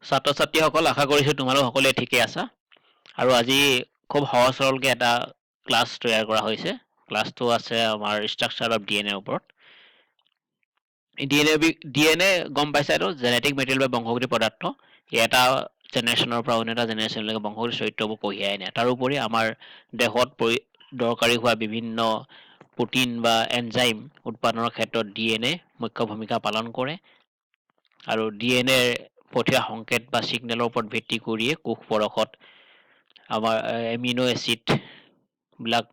ছাত্ৰ ছাত্ৰীসকল আশা কৰিছোঁ তোমালোক সকলোৱে ঠিকে আছা আৰু আজি খুব সহজ সৰলকৈ এটা ক্লাছ তৈয়াৰ কৰা হৈছে। ক্লাছটো আছে আমাৰ ষ্ট্ৰাকচাৰ অফ DNA ওপৰত। DNA গম পাইছা, এইটো জেনেটিক মেটেৰিয়েল বা বংশগতি পদাৰ্থ। এটা জেনেৰেশ্যনৰ পৰা অন্য এটা জেনেৰেশ্যনলৈকে বংশগতি চৰিত্ৰবোৰ কঢ়িয়াই আনে। তাৰোপৰি আমাৰ দেহত দৰকাৰী হোৱা বিভিন্ন প্ৰটিন বা এনজাইম উৎপাদনৰ ক্ষেত্ৰত DNA মুখ্য ভূমিকা পালন কৰে আৰু DNAৰ পঠিওৱা সংকেত বা ছিগনেলৰ ওপৰত ভিত্তি কৰিয়ে কোষ পৰশত আমাৰ এমিনো এচিডবিলাক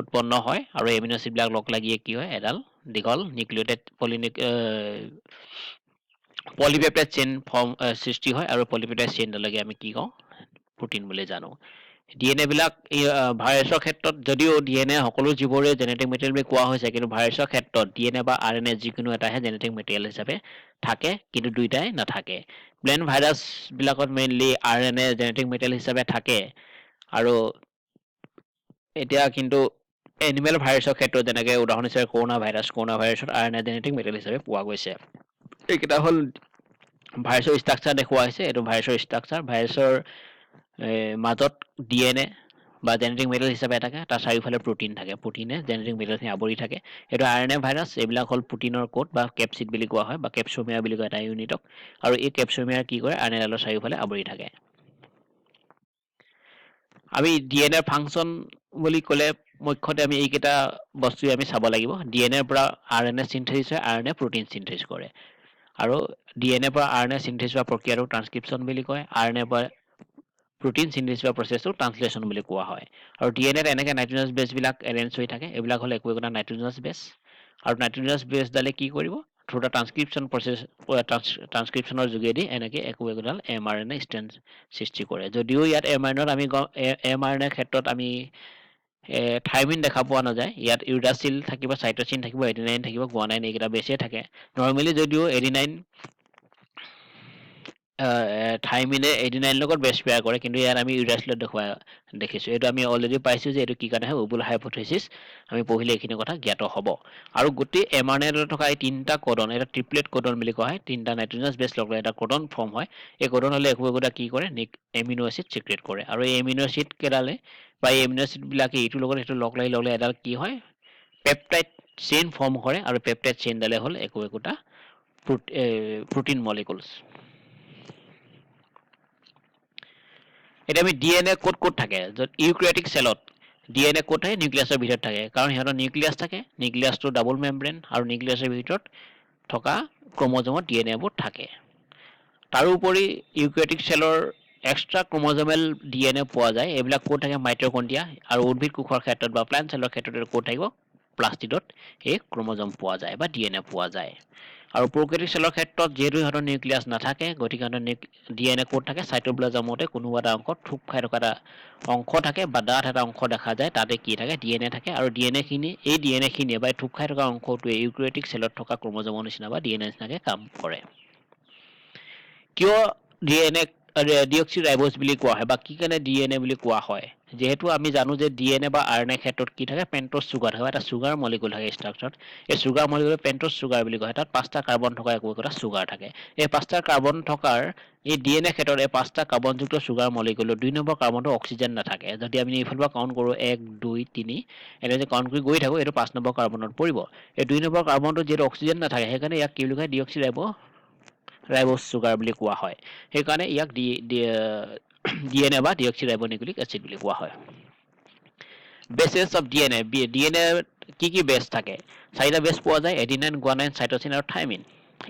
উৎপন্ন হয় আৰু এমিনো এচিডবিলাক লগ লাগিয়ে কি হয়, এডাল দীঘল নিউক্লিঅ'টাইড পলিপেপটাইড চেইন সৃষ্টি হয় আৰু পলিপেপটাইড চেইনডালকে আমি কি কওঁ, প্ৰটিন বুলি জানো। DNA বিলাক ভাইৰাছৰ ক্ষেত্ৰত যদিও DNA সকলো জীৱৰে জেনেটিক মেটেৰিয়েল বুলি কোৱা হৈছে, কিন্তু ভাইৰাছৰ ক্ষেত্ৰত DNA বা RNA যিকোনো এটাহে জেনেটিক মেটেৰিয়েল হিচাপে থাকে, কিন্তু দুইটাই নাথাকে। প্লেন ভাইৰাছ বিলাকত মেইনলি RNA জেনেটিক মেটেৰিয়েল হিচাপে থাকে আৰু এতিয়া কিন্তু এনিমেল ভাইৰাছৰ ক্ষেত্ৰত যেনেকে উদাহৰণ হিচাপে কৰোণা ভাইৰাছত RNA জেনেটিক মেটেৰিয়েল হিচাপে পোৱা গৈছে। এইকেইটা হ'ল ভাইৰাছৰ ষ্ট্ৰাকচাৰ দেখুওৱা হৈছে। এইটো ভাইৰাছৰ ষ্ট্ৰাকচাৰ। ভাইৰাছৰ মাজত DNA বা জেনেটিক মেটেৰিয়েল হিচাপে থাকে, তাৰ চাৰিওফালে প্ৰটিন থাকে, প্ৰটিনে জেনেটিক মেটেৰিয়েলখিনি আৱৰি থাকে। এইটো RNA ভাইৰাছ। এইবিলাক হ'ল প্ৰটিনৰ কোড বা কেপচিড বুলি কোৱা হয়, বা কেপচুমিয়াৰ বুলি কয় এটা ইউনিটক। আৰু এই কেপচুমিয়াৰ কি কৰে, RNA-ডালৰ চাৰিওফালে আৱৰি থাকে। আমি DNA ফাংচন বুলি ক'লে মুখ্যতে আমি এইকেইটা বস্তুৱে আমি চাব লাগিব। DNAৰ পৰা RNA চিন্থেচিছ হয়, RNA প্ৰটিন চিন্থেচিছ কৰে। আৰু DNAৰ পৰা RNA চিন্থেচিছ হোৱা প্ৰক্ৰিয়াটো ট্ৰান্সক্ৰিপশ্যন বুলি কয়। RNAৰ পৰা প্ৰটিন চিন্থেচিছ হোৱা প্ৰচেছটো ট্ৰান্সলেশ্যন বুলি কোৱা হয়। আৰু DNAত এনেকৈ নাইট্ৰজেনাছ বেছবিলাক এৰেঞ্জ হৈ থাকে। এইবিলাক হ'ল একো একোটা নাইট্ৰজেনাছ বেছ। আৰু নাইট্ৰজেনাছ বেছডালে কি কৰিব, থ্ৰু দ্য ট্ৰান্সক্ৰিপশ্যন প্ৰচেছ, ট্ৰান্সক্ৰিপশ্যনৰ যোগেদি এনেকৈ একো একোডাল mRNA ষ্ট্ৰেণ্ড সৃষ্টি কৰে। যদিও ইয়াত mRNAত আমি mRNAৰ ক্ষেত্ৰত আমি থাইমিন দেখা পোৱা নাযায়। ইয়াত ইউৰাচিল থাকিব, চাইটচিন থাকিব, এডিনাইন থাকিব, গুৱানাইন, এইকেইটা বেছেই থাকে। নৰ্মেলি যদিও এডিনাইন থাইমিনে এডিনাইন লগত বেছ পেয়াৰ কৰে, কিন্তু ইয়াত আমি ইউৰাচিলত দেখিছোঁ। এইটো আমি অলৰেডি পাইছোঁ যে এইটো কি কাৰণে হয়, ওবুল হাইপথেচিছ। আমি পঢ়িলে এইখিনি কথা জ্ঞাত হ'ব। আৰু গোটেই mRNAত থকা এই তিনিটা কোডন, এটা ট্ৰিপলেট কোডন বুলি কোৱা হয়। তিনিটা নাইট্ৰজেনাছ বেছ লগ এটা কোডন ফৰ্ম হয়। এই কোডন হ'লে একো একোটা কি কৰে, এমিনো এচিড চিক্ৰেট কৰে। আৰু এই এমিনো এচিড কেইডালে বা এই এমিনো এচিডবিলাকে এইটোৰ লগত সেইটো লগ লাগি এডাল কি হয়, পেপটাইড চেইন ফৰ্ম কৰে। আৰু পেপটাইড চেইনডালে হ'ল একো একোটা প্ৰটিন মলিকুলছ। এতিয়া আমি DNA ক'ত থাকে, য'ত ইউক্ৰেটিক চেলত DNA ক'ত থাকে, নিউক্লিয়াছৰ ভিতৰত থাকে। কাৰণ সিহঁতৰ নিউক্লিয়াছ থাকে, নিউক্লিয়াছটো ডাবল মেমব্ৰেন, আৰু নিউক্লিয়াছৰ ভিতৰত থকা ক্ৰম'জমত DNAবোৰ থাকে। তাৰোপৰি ইউক্ৰেটিক চেলৰ এক্সট্ৰা ক্ৰম'জমেল DNA পোৱা যায়। এইবিলাক ক'ত থাকে, মাইটকণ্ড্ৰিয়া। আৰু উদ্ভিদ কোষৰ ক্ষেত্ৰত বা প্লান্ট চেলৰ ক্ষেত্ৰত ক'ত থাকিব, প্লাষ্টিডত এই ক্ৰম'জম পোৱা যায় বা DNA পোৱা যায়। আৰু প্ৰকৃতিক চেলৰ ক্ষেত্ৰত যিহেতু সিহঁতৰ নিউক্লিয়াছ নাথাকে, গতিকে সিহঁতৰ DNA ক'ত থাকে, চাইটোপ্লাজমতে কোনোবা এটা অংশত থোপ খাই থকা এটা অংশ থাকে বা ডাঠ এটা অংশ দেখা যায়, তাতে কি থাকে, DNA থাকে। আৰু এই DNA খিনিয়ে বা থোপ খাই থকা অংশটোৱে ইউক্ৰেটিক চেলত থকা ক্ৰম'জমৰ নিচিনা বা DNA নিচিনাকৈ কাম কৰে। কিয় DNA ডিঅক্সিৰাইবোজ বুলি কোৱা হয়, বা কি কাৰণে DNA বুলি কোৱা হয়? যিহেতু আমি জানো যে DNA বা RNA ক্ষেত্ৰত কি থাকে, পেণ্ট'জ চুগাৰ থাকে, এটা চুগাৰ মলিকুল থাকে ষ্ট্ৰাকচাৰত। এই চুগাৰ মলিকুল পেণ্ট'জ চুগাৰ বুলি কয়। তাত 5টা কাৰ্বন থকা একো একোটা চুগাৰ থাকে। এই 5টা কাৰ্বন থকাৰ এই DNA ক্ষেত্ৰত এই 5টা কাৰ্বনযুক্ত চুগাৰ মলিকুলৰ 2 নম্বৰ কাৰ্বনটো অক্সিজেন নাথাকে। যদি আমি এইফালৰ পৰা কাউণ্ট কৰোঁ 1 2 3, এনেকৈ যে কাউণ্ট কৰি গৈ থাকোঁ, এইটো 5 নম্বৰ কাৰ্বনত পৰিব। এই 2 নম্বৰ কাৰ্বনটো যিহেতু অক্সিজেন নাথাকে, সেইকাৰণে ইয়াক কি বুলি কয়, ডিঅক্সিৰাইবোজ চুগাৰ বুলি কোৱা হয়। সেইকাৰণে ইয়াক DNA বা ডিঅক্সিৰাইবোনিউক্লিক এচিড বুলি কোৱা হয়। বেচেছ অফ DNA কি বেছ থাকে? 4টা বেছ পোৱা যায়, এডিনাইন, গুৱানাইন, চাইটচিন আৰু থাইমিন।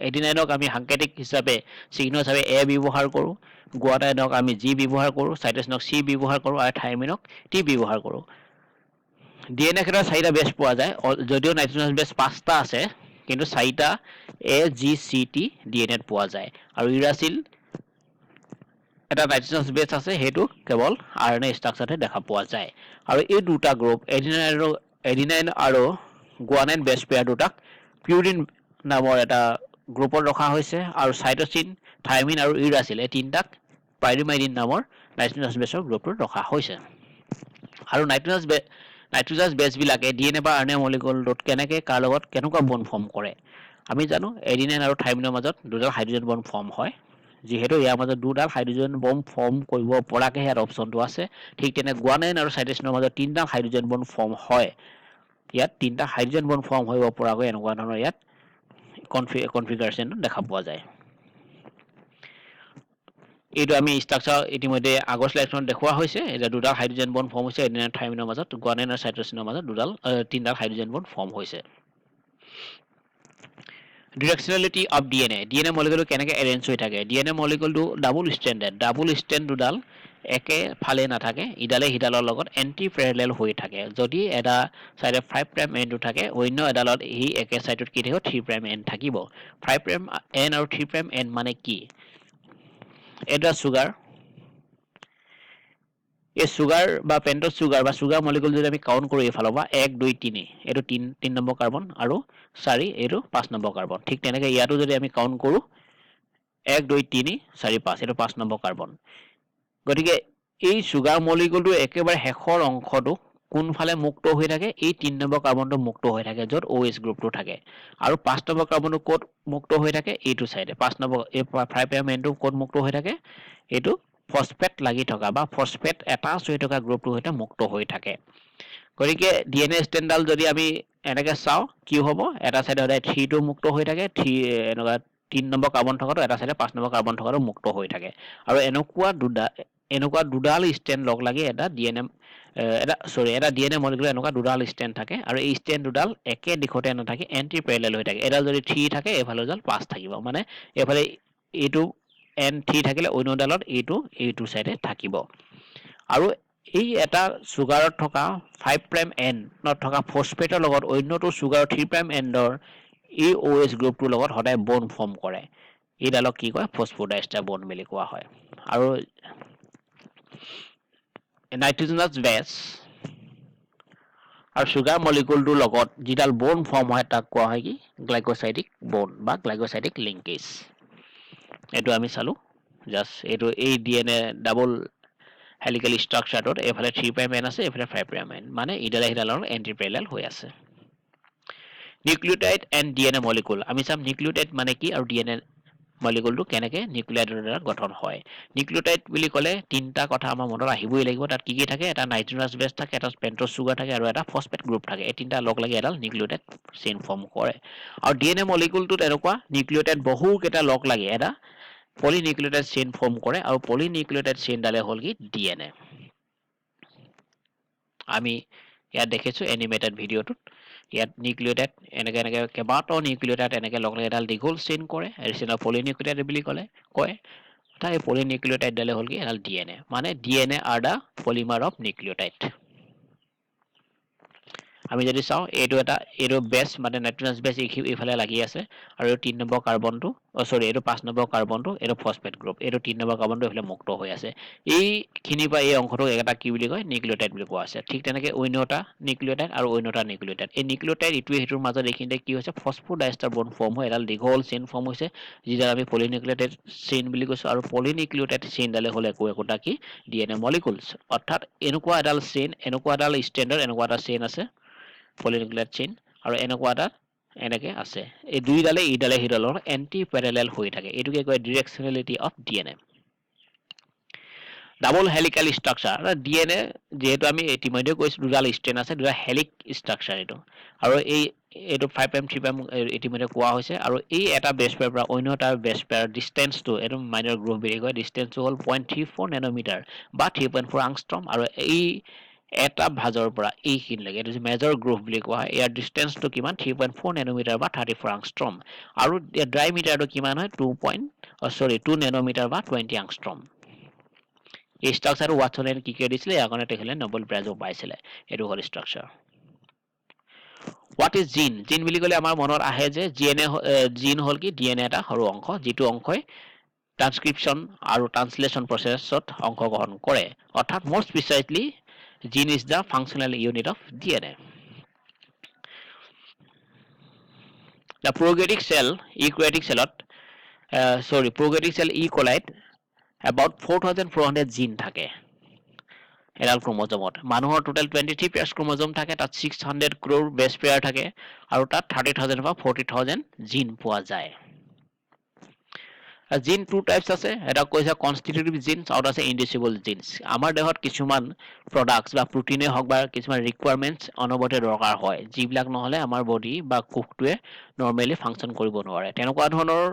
এডিনাইনক আমি সাংকেতিক হিচাপে চিহ্ন হিচাপে A ব্যৱহাৰ কৰোঁ, গুৱানাইনক আমি G ব্যৱহাৰ কৰোঁ, চাইটচিনক C ব্যৱহাৰ কৰোঁ, আৰু থাইমিনক T ব্যৱহাৰ কৰোঁ। DNA ক্ষেত্ৰত 4টা বেছ পোৱা যায়, যদিও নাইট্ৰজেনাছ বেছ 5টা আছে, কিন্তু 4টা AGCT DNAত পোৱা যায়। আৰু ইউৰাচিল এটা নাইট্ৰজেনাছ বেছ আছে, সেইটো কেৱল RNA ষ্ট্ৰাকচাৰতে দেখা পোৱা যায়। আৰু এই দুটা গ্ৰুপ, এডিনাইন আৰু গুৱানাইন বেছ পেয়াৰ দুটাক পিউৰিন নামৰ এটা গ্ৰুপত ৰখা হৈছে। আৰু চাইটচিন, থাইমিন আৰু ইউৰাচিল এই তিনিটাক পাইৰিমাইডিন নামৰ নাইট্ৰজেনাছ বেছৰ গ্ৰুপটোত ৰখা হৈছে। আৰু নাইট্ৰজাছ বেছবিলাকে DNA বা RNA মলিকুলটোত কাৰ লগত কেনেকুৱা বণ্ড ফৰ্ম কৰে? আমি জানো এডিনাইন আৰু থাইমিনৰ মাজত দুডাল হাইড্ৰজেন বণ্ড ফৰ্ম হয়। যিহেতু ইয়াৰ মাজত দুডাল হাইড্ৰোজেন বম ফৰ্ম কৰিব পৰাকে ইয়াৰ অপশ্যনটো আছে ঠিক তেনে গুৱানাইন আৰু সাইটোচিনৰ মাজত তিনিটা হাইড্ৰোজেন বম ফৰ্ম হয় ইয়াত তিনিটা হাইড্ৰোজেন বম ফৰ্ম কৰিব পৰাকৈ এনেকুৱা ধৰণৰ ইয়াত কনফিগাৰেশ্যনটো দেখা পোৱা যায় এইটো আমি ষ্ট্ৰাকচাৰ ইতিমধ্যে আগৰ স্লাইডখনত দেখুওৱা হৈছে এটা দুডাল হাইড্ৰোজেন বম ফৰ্ম হৈছে এডিনাইন থাইমিনৰ মাজত গুৱানাইন আৰু সাইটোচিনৰ মাজত তিনিডাল হাইড্ৰোজেন বম ফৰ্ম হৈছে Directionality of DNA. DNA molecule কেনেকৈ এৰেঞ্জ হৈ থাকে DNA moleculeটো ডাবল ষ্ট্ৰেণ্ড দুডাল একে ফালে নাথাকে ইডালে সিডালৰ লগত এন্টি পেৰেলেল হৈ থাকে যদি এটা সাইডে 5 প্ৰাইম এন্ডটো থাকে অন্য এডালত এই একে সাইডত কি থাকিব 3 প্ৰাইম এন্ড থাকিব 5 প্ৰাইম এন্ড আৰু 3 প্ৰাইম এন্ড মানে কি এটা সুগাৰ এই সুগাৰ বা পেন্টছ সুগাৰ বা সুগাৰ মলিকুল যদি আমি কাউন্ট কৰো এফালৰ পৰা 1 2 3 এটো 3 নম্বৰ কাৰ্বন আৰু 4 এটো 5 নম্বৰ কাৰ্বন ঠিক তেনেকৈ ইয়াতো যদি আমি কাউন্ট কৰো 1 2 3 4 5 এটো 5 নম্বৰ কাৰ্বন গতিকে এই সুগাৰ মলিকুলটো একেবাৰে শেষৰ অংশটো কোনফালে মুক্ত হৈ থাকে এই 3 নম্বৰ কাৰ্বনটো মুক্ত হৈ থাকে য'ত OH গ্ৰুপটো থাকে আৰু 5 নম্বৰ কাৰ্বনটো ক'ত মুক্ত হৈ থাকে এইটো সাইডে 5 নম্বৰ এই 5 প্ৰাইম এন্ডটো ক'ত মুক্ত হৈ থাকে এইটো ফসফেট লাগি থকা বা ফসফেট এটাচ হৈ থকা গ্ৰুপটো হৈতে মুক্ত হৈ থাকে গতিকে ডিএনএ ষ্টেণ্ডাল যদি আমি এনেকৈ চাওঁ কি হ'ব এটা সাইডে সদায় 3 টো মুক্ত হৈ থাকে 3 এনেকুৱা 3 নম্বৰ কাৰ্বন থকাটো এটা সাইডে 5 নম্বৰ কাৰ্বন থকাটো মুক্ত হৈ থাকে আৰু এনেকুৱা দুডাল ষ্টেণ্ড লগ লাগি এটা ডিএনএ মলিকুল এনেকুৱা দুডাল ষ্টেণ্ড থাকে আৰু এই ষ্টেণ্ড দুডাল একে দিশতে নাথাকে এন্টি পেৰেলেল হৈ থাকে এডাল যদি 3 থাকে এফালে এডাল 5 থাকিব মানে এফালে এইটো N3 থাকিলে অন্যডালত এইটো সাইডে থাকিব আৰু এই এটা সুগাৰত থকা 5 প্ৰাইম এন্ডত থকা ফসফেটৰ লগত অন্যটো সুগাৰ 3 প্ৰাইম এন্ডৰ এই OH গ্ৰুপটোৰ লগত সদায় বন্ড ফৰ্ম কৰে এইডালক কি কয় ফসফোডাইএষ্টাৰ বন্ড বুলি কোৱা হয় আৰু নাইট্ৰোজেনাছ বেছ আৰু সুগাৰ মলিকুলটোৰ লগত যিডাল বন্ড ফৰ্ম হয় তাক কোৱা হয় কি গ্লাইকোসাইডিক বন্ড বা গ্লাইকোসাইডিক লিংকেজ এটো আমি চালো জাস্ট এটো এই ডিএনএ ডাবল হেলিক্যাল স্ট্রাকচারত এফালে 3 প্রাইম এন আছে এফালে 5 প্রাইম এন মানে ইডালে হিডালৰ এন্টি প্যারালাল হৈ আছে নিউক্লিওটাইড এন্ড ডিএনএ মলিকুল আমি চাম নিউক্লিওটাইড মানে কি আৰু ডিএনএ মলিকুলটো কেনেকৈ নিউক্লিয়াইডৰ দ্বাৰা গঠন হয় নিউক্লিওটাইড বুলি ক'লে তিনটা কথা আমাৰ মনত আহিবই লাগিব তাত কি থাকে এটা নাইট্ৰোজাছ বেছ থাকে এটা পেন্টছ সুগাৰ থাকে আৰু এটা ফসফেট গ্ৰুপ থাকে এই তিনটা লগ লাগি এডাল নিউক্লিওটাইড চেইন ফৰ্ম কৰে আৰু ডিএনএ মলিকুলটো এনেকুৱা নিউক্লিওটাইড বহু কেইটা লগ লাগি এটা পলিনিউক্লিওটাইড চেইন ফৰ্ম কৰে আৰু পলিনিউক্লিওটাইড চেইনডালে হ'ল কি ডিএনএ আমি ইয়াত দেখিছো এনিমেটেড ভিডিঅ'টোত ইয়াত নিউক্লিওটাইড এনেকৈ কেইবাটাও নিউক্লিওটাইড এনেকৈ লগ লাগি এডাল দীঘল চেইন কৰে আৰু চেইনৰ পলিনিউক্লিওটাইড বুলি কয় তাই পলিনিউক্লিওটাইডডালে হ'ল কি এডাল ডিএনএ মানে DNA are the polymer of nucleotide আমি যদি চাওঁ এইটো বেছ মানে নাইট্ৰোজেনাছ বেছ ইফালে লাগি আছে আৰু 3 নম্বৰ কাৰ্বনটো এইটো 5 নম্বৰ কাৰ্বনটো এইটো ফসফেট গ্ৰুপ এইটো 3 নম্বৰ কাৰ্বনটো ইফালে মুক্ত হৈ আছে এইখিনি বা এই অংশটো এটা কি বুলি কয় নিউক্লিওটাইড বুলি কোৱা আছে ঠিক তেনেকৈ অন্যটা নিউক্লিওটাইড আৰু অন্যটা নিউক্লিওটাইড এই নিউক্লিওটাইড ইটোৱে সিটোৰ মাজত এইখিনিতে কি হৈছে ফসফোডাইএষ্টাৰ বন্ড ফৰ্ম হৈ এডাল দীঘল চেইন ফৰ্ম হৈছে যিডাল আমি পলিনিউক্লিওটাইড চেইন বুলি কৈছো আৰু পলিনিউক্লিওটাইড চেইনডালে হ'ল একোটা কি ডিএনএ মলিকুলছ অৰ্থাৎ এনেকুৱা এডাল চেইন এনেকুৱা এডাল ষ্টেণ্ডৰ এনেকুৱা এটা চেইন আছে পলিনিউক্লিয়াৰ চেইন আৰু এনেকুৱা এটা এনেকে আছে এই দুইডালে ইডালে হিডালৰ এন্টি প্যাৰালাল হৈ থাকে এটোকে কয় directionality of DNA double helical structure DNA যেহেতু আমি ইতিমধ্যে কৈছো দুডাল ষ্ট্ৰেন আছে দুটা হেলিক স্ট্ৰাকচাৰ আৰু এইটো 5 প্ৰাইম 3 প্ৰাইম ইতিমধ্যে কোৱা হৈছে আৰু এই এটা বেছ পেয়াৰ পৰা অন্য এটা বেছ পেয়াৰ ডিসটেন্সটো এটো মাইনৰ গ্ৰুপ বুলি কয় ডিসটেন্সটো হ'ল 0.34 নেনোমিটাৰ বা 3.4 আংষ্ট্ৰম আৰু এই এটা ভাজৰ পৰা এইখিনিলৈকে এইটো মেজৰ গ্ৰুপ বুলি কোৱা হয় ইয়াৰ ডিসটেন্সটো কিমান 3.4 নেনোমিটাৰ বা 34 আংষ্ট্ৰম আৰু ড্ৰাই মিটাৰটো কিমান হয় 2 নেনোমিটাৰ বা 20 আংষ্ট্ৰম এই স্ট্ৰাকচাৰ ওয়াটসনে কি দিছিলে ইয়াৰ তেখেতে নোবেল প্ৰাইজও পাইছিলে এটো হ'ল structure What is gene? Gene বুলি ক'লে আমাৰ মনত আহে যে জিন হ'ল কি ডিএনএ এটা সৰু অংশ যিটো অংশই ট্ৰান্সক্ৰিপশ্যন আৰু ট্ৰান্সলেশ্যন প্ৰচেছত অংশগ্ৰহণ কৰে অৰ্থাৎ most প্ৰিসাইজলি gene is the functional unit of DNA. The prokaryotic cell prokaryotic cell E. coli about 4400 gene থাকে এডাল ক্ৰোমোজোমত মানুহৰ টোটাল 23 পেয়াৰ্স ক্ৰোমোজোম থাকে তাত 600 ক্ৰোৰ বেছ পেয়াৰ থাকে আৰু তাত 30000 বা 40000 জিন পোৱা যায় জিন টু টাইপছ আছে, এটা কৈছে কনষ্টিটিউটিভ জিনছ আৰু আছে ইনডিউচিবল জিনছ। আমাৰ দেহত কিছুমান প্ৰডাক্টছ বা প্ৰটিনে হওক বা কিছুমান ৰিকুৱাৰমেণ্টছ অনবৰতে দৰকাৰ হয়, যিবিলাক নহ'লে আমাৰ বডি বা কোষটোৱে নৰ্মেলি ফাংচন কৰিব নোৱাৰে। তেনেকুৱা ধৰণৰ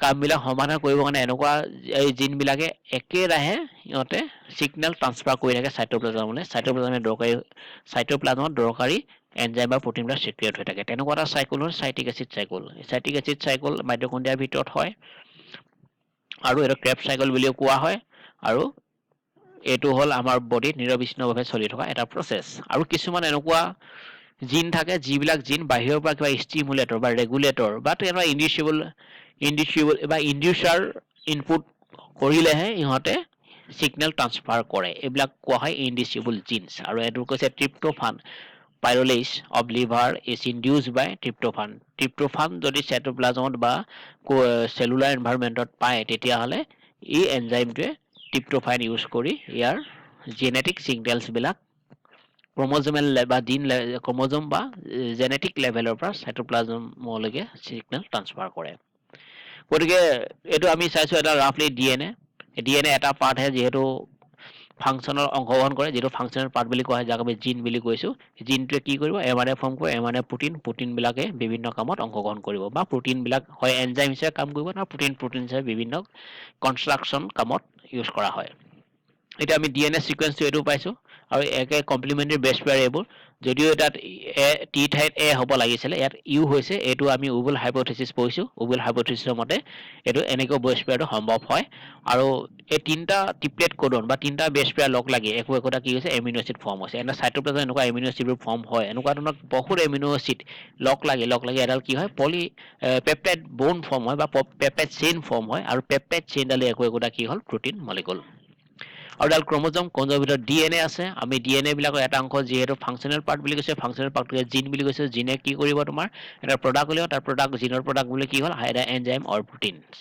কামবিলাক সমাধান কৰিবৰ কাৰণে এনেকুৱা এই জিনবিলাকে একেৰাহে সিহঁতে ছিগনেল ট্ৰান্সফাৰ কৰি থাকে চাইটোপ্লাজমলৈ। চাইটোপ্লাজমত দৰকাৰী এনজাইম বা প্ৰটিনবিলাক চিক্ৰিয়েট হৈ থাকে। তেনেকুৱা এটা চাইকেল হ'ল চাইটিক এচিড চাইকেল। চাইটিক এচিড চাইকেল মাইটকণ্ড্ৰিয়াৰ ভিতৰত হয় আৰু এইটো ক্ৰেব চাইকেল বুলিও কোৱা হয়। আৰু এইটো হ'ল আমাৰ বডিত নিৰবিচ্ছিন্নভাৱে চলি থকা এটা প্ৰচেছ। আৰু কিছুমান এনেকুৱা জিন থাকে যিবিলাক জিন বাহিৰৰ পৰা কিবা ষ্টিমুলেটৰ বা ৰেগুলেটৰ বা তেনেকুৱা ইনডিউচিবল বা ইনডিউচাৰ ইনপুট কৰিলেহে ইহঁতে ছিগনেল ট্ৰান্সফাৰ কৰে। এইবিলাক কোৱা হয় ইনডিউচিবল জিনছ। আৰু এইটো কৈছে ট্ৰিপ্টোফান পাইৰোলেইছ অফ লিভাৰ ইজ ইনডিউচ বাই ট্ৰিপ্টোফান। ট্ৰিপ্টোফান যদি চাইটোপ্লাজমত বা চেলুলাৰ এনভাইৰনমেণ্টত পায়, তেতিয়াহ'লে এই এনজাইমটোৱে ট্ৰিপ্টোফান ইউজ কৰি ইয়াৰ জেনেটিক ছিগনেলছবিলাক ক্ৰম'জমেল বা ক্ৰম'জম বা জেনেটিক লেভেলৰ পৰা চাইটোপ্লাজমলৈকে ছিগনেল ট্ৰান্সফাৰ কৰে। গতিকে এইটো আমি চাইছোঁ এটা ৰাফলি DNA এটা পাৰ্টহে যিহেতু ফাংচনৰ অংশগ্ৰহণ কৰে, যিটো ফাংচনেল পাৰ্ট বুলি কোৱা হয়, যাক আমি জিন বুলি কৈছোঁ। জিনটোৱে কি কৰিব? mRNA ফৰ্ম কৰে, mRNA প্ৰটিনবিলাকে বিভিন্ন কামত অংশগ্ৰহণ কৰিব বা প্ৰটিনবিলাক হয় এনজাইম হিচাপে কাম কৰিব বা প্ৰটিন হিচাপে বিভিন্ন কনষ্ট্ৰাকশ্যন কামত ইউজ কৰা হয়। এতিয়া আমি DNA ছিকুৱেন্সটো এইটো পাইছোঁ আৰু একে কমপ্লিমেণ্টাৰী বেছ পেয়াৰ এইবোৰ। যদিও তাত টি ঠাইত এ হ'ব লাগিছিলে, ইয়াত ইউ হৈছে। এইটো আমি উবল হাইপথেচিছ পঢ়িছোঁ। উবল হাইপথেচিছৰ মতে এইটো এনেকৈ বেছ পেয়াৰটো সম্ভৱ হয়। আৰু এই তিনিটা ট্ৰিপলেট কোডন বা তিনিটা বেছ পেয়াৰ লগ লাগি একোটা কি হৈছে? এমিনো এচিড ফৰ্ম হৈছে। এনে চাইটোপ্লাজম এনেকুৱা এমিনো এচিডবোৰ ফৰ্ম হয়। এনেকুৱা ধৰণৰ বহুত এমিনো এচিড লগ লাগি এডাল কি হয়? পেপটাইড ব'ন ফৰ্ম হয় বা পেপটাইড চেইন ফৰ্ম হয়। আৰু পেপটাইড চেইনডালে একোটা কি হ'ল? Protein molecule. আৰু এডাল ক্ৰম'জমৰ ভিতৰত DNA আছে। আমি DNA বিলাকৰ এটা অংশ যিহেতু ফাংচনেল পাৰ্ট বুলি কৈছে, ফাংচনেল পাৰ্টটোকে জিন বুলি কৈছে। জিনে কি কৰিব? তোমাৰ এটা প্ৰডাক্ট উলিয়াব, তাৰ প্ৰডাক্ট জিনৰ প্ৰডাক্ট বুলি কি হ'ল? এটা এনজাইম অৰ প্ৰটিনছ।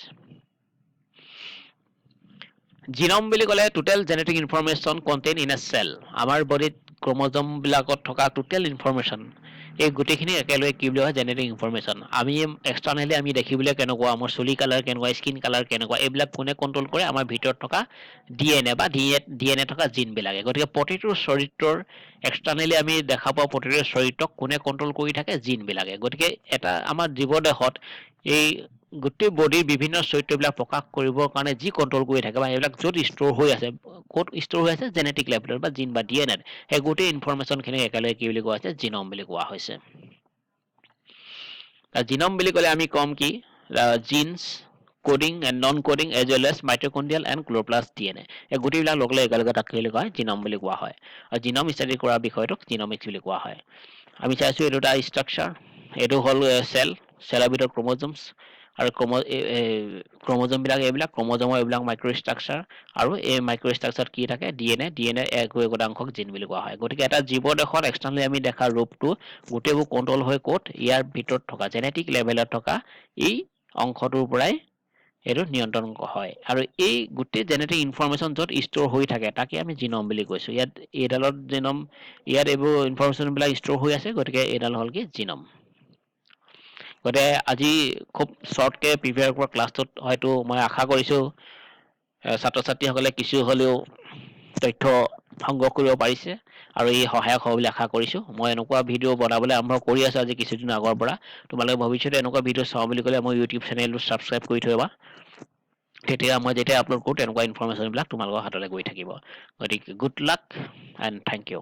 জিনম বুলি ক'লে total genetic information contain in a cell. আমাৰ বডিত ক্ৰম'জমবিলাকত থকা টোটেল ইনফৰমেশ্যন, এই গোটেইখিনি একেলগে কি বুলি কয়? Genetic information. আমি এক্সটাৰ্নেলি আমি দেখিবলৈ কেনেকুৱা, আমাৰ চুলি কালাৰ কেনেকুৱা, স্কিন কালাৰ কেনেকুৱা, এইবিলাক কোনে কণ্ট্ৰল কৰে? আমাৰ ভিতৰত থকা DNA বা DNA থকা জিনবিলাকে। গতিকে প্ৰতিটো চৰিত্ৰৰ এক্সটাৰ্নেলি আমি দেখা পোৱা প্ৰতিটো চৰিত্ৰক কোনে কণ্ট্ৰল কৰি থাকে? জিনবিলাকে। গতিকে এটা আমাৰ জীৱদেহত এই গোটেই বডিৰ বিভিন্ন চৰিত্ৰবিলাক প্ৰকাশ কৰিবৰ কাৰণে যি কণ্ট্ৰল কৰি থাকে বা এইবিলাক য'ত ষ্ট'ৰ হৈ আছে, ক'ত ষ্ট'ৰ হৈ আছে? জেনেটিক লেভেলত বা জিন বা DNA-ত। সেই গোটেই ইনফৰমেশ্যনখিনি একেলগে কি বুলি কোৱা হৈছে? জিনম বুলি কোৱা হৈছে। জিনম বুলি ক'লে আমি ক'ম কি? Genes coding and non coding as well as mitochondrial and chloroplast DNA। এই গোটেইবিলাক লগ লাগি একেলগে তাক কি বুলি কোৱা হয়? জিনম বুলি কোৱা হয়। আৰু জিনম ষ্টাডি কৰা বিষয়টোক জিনমিক্স বুলি কোৱা হয়। আমি চাইছোঁ এইটো এটা ষ্ট্ৰাকচাৰ। এইটো হ'ল চেলৰ ভিতৰত ক্ৰম'জমছ আৰু ক্ৰম'জমবিলাক এইবিলাক ক্ৰম'জমৰ এইবিলাক মাইক্ৰ' ষ্ট্ৰাকচাৰ। আৰু এই মাইক্ৰ' ষ্ট্ৰাকচাৰত কি থাকে? DNA একোটা অংশক জিন বুলি কোৱা হয়। গতিকে এটা জীৱদেহত এক্সটাৰ্নেলি আমি দেখা ৰূপটো গোটেইবোৰ কণ্ট্ৰল হৈ ক'ত? ইয়াৰ ভিতৰত থকা জেনেটিক লেভেলত থকা এই অংশটোৰ পৰাই এইটো নিয়ন্ত্ৰণ হয়। আৰু এই গোটেই জেনেটিক ইনফৰমেশ্যন য'ত ষ্ট'ৰ হৈ থাকে, তাকে আমি জিনম বুলি কৈছোঁ। ইয়াত এইবোৰ ইনফৰমেশ্যনবিলাক ষ্ট'ৰ হৈ আছে। গতিকে এইডাল হ'ল কি? জিনম। গতিকে আজি খুব শ্বৰ্টকৈ প্ৰিপেয়াৰ কৰা ক্লাছটোত হয়তো মই আশা কৰিছোঁ ছাত্ৰ ছাত্ৰীসকলে কিছু হ'লেও তথ্য সংগ্ৰহ কৰিব পাৰিছে আৰু ই সহায়ক হ'ব বুলি আশা কৰিছোঁ। মই এনেকুৱা ভিডিঅ' বনাবলৈ আৰম্ভ কৰি আছোঁ আজি কিছুদিন আগৰ পৰা। তোমালোকে ভৱিষ্যতে এনেকুৱা ভিডিঅ' চাওঁ বুলি ক'লে মোৰ ইউটিউব চেনেলটো ছাবস্ক্ৰাইব কৰি থ'বা। তেতিয়া মই যেতিয়া আপলোড কৰোঁ তেনেকুৱা ইনফৰমেশ্যনবিলাক তোমালোকৰ হাতলৈ গৈ থাকিব। গতিকে good luck and thank U.